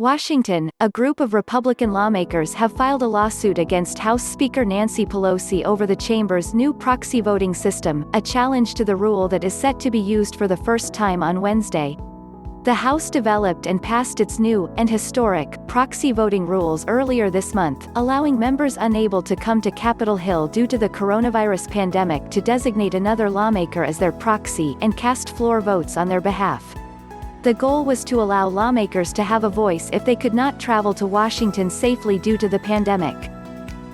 Washington, a group of Republican lawmakers have filed a lawsuit against House Speaker Nancy Pelosi over the chamber's new proxy voting system, a challenge to the rule that is set to be used for the first time on Wednesday. The House developed and passed its new, and historic, proxy voting rules earlier this month, allowing members unable to come to Capitol Hill due to the coronavirus pandemic to designate another lawmaker as their proxy and cast floor votes on their behalf. The goal was to allow lawmakers to have a voice if they could not travel to Washington safely due to the pandemic.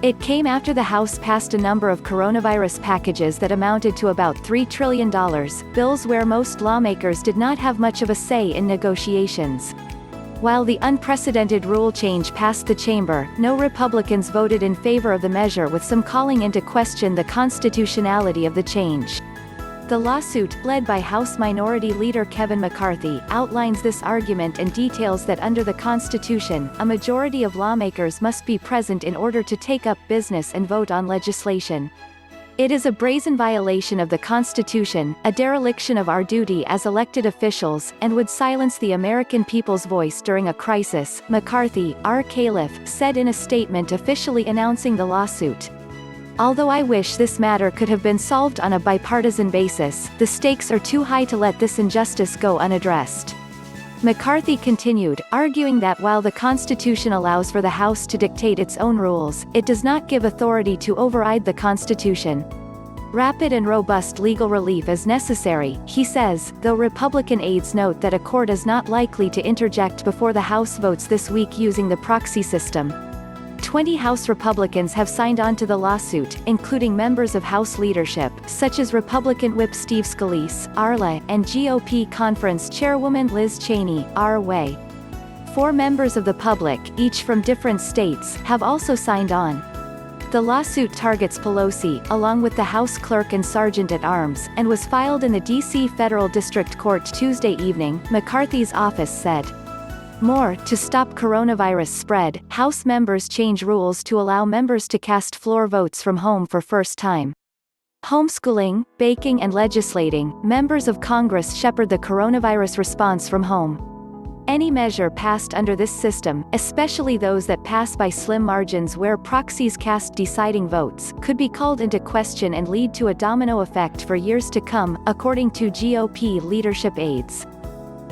It came after the House passed a number of coronavirus packages that amounted to about $3 trillion, bills where most lawmakers did not have much of a say in negotiations. While the unprecedented rule change passed the chamber, no Republicans voted in favor of the measure, with some calling into question the constitutionality of the change. The lawsuit, led by House Minority Leader Kevin McCarthy, outlines this argument and details that under the Constitution, a majority of lawmakers must be present in order to take up business and vote on legislation. It is a brazen violation of the Constitution, a dereliction of our duty as elected officials, and would silence the American people's voice during a crisis, McCarthy, R. Califf, said in a statement officially announcing the lawsuit. Although I wish this matter could have been solved on a bipartisan basis, the stakes are too high to let this injustice go unaddressed. McCarthy continued, arguing that while the Constitution allows for the House to dictate its own rules, it does not give authority to override the Constitution. Rapid and robust legal relief is necessary, he says, though Republican aides note that a court is not likely to interject before the House votes this week using the proxy system. 20 House Republicans have signed on to the lawsuit, including members of House leadership, such as Republican Whip Steve Scalise, Arla, and GOP Conference Chairwoman Liz Cheney, R-Way. 4 members of the public, each from different states, have also signed on. The lawsuit targets Pelosi, along with the House Clerk and Sergeant-at-Arms, and was filed in the D.C. Federal District Court Tuesday evening, McCarthy's office said. More, to stop coronavirus spread, House members change rules to allow members to cast floor votes from home for first time. Homeschooling, baking and legislating, members of Congress shepherd the coronavirus response from home. Any measure passed under this system, especially those that pass by slim margins where proxies cast deciding votes, could be called into question and lead to a domino effect for years to come, according to GOP leadership aides.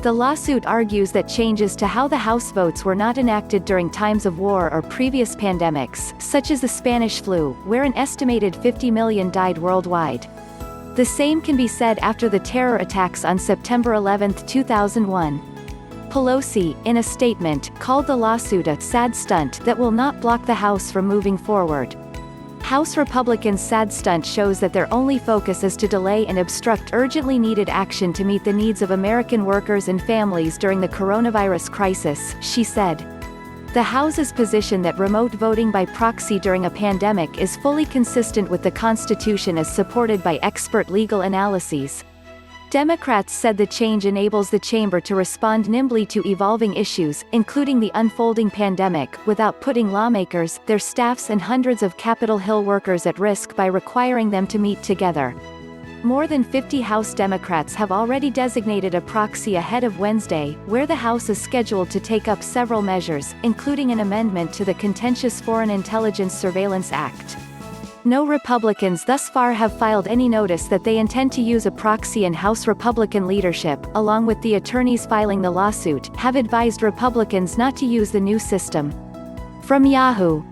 The lawsuit argues that changes to how the House votes were not enacted during times of war or previous pandemics, such as the Spanish flu, where an estimated 50 million died worldwide. The same can be said after the terror attacks on September 11, 2001. Pelosi, in a statement, called the lawsuit a sad stunt that will not block the House from moving forward. House Republicans' sad stunt shows that their only focus is to delay and obstruct urgently needed action to meet the needs of American workers and families during the coronavirus crisis, she said. The House's position that remote voting by proxy during a pandemic is fully consistent with the Constitution is supported by expert legal analyses. Democrats said the change enables the chamber to respond nimbly to evolving issues, including the unfolding pandemic, without putting lawmakers, their staffs and hundreds of Capitol Hill workers at risk by requiring them to meet together. More than 50 House Democrats have already designated a proxy ahead of Wednesday, where the House is scheduled to take up several measures, including an amendment to the contentious Foreign Intelligence Surveillance Act. No Republicans thus far have filed any notice that they intend to use a proxy, and House Republican leadership, along with the attorneys filing the lawsuit, have advised Republicans not to use the new system. From Yahoo!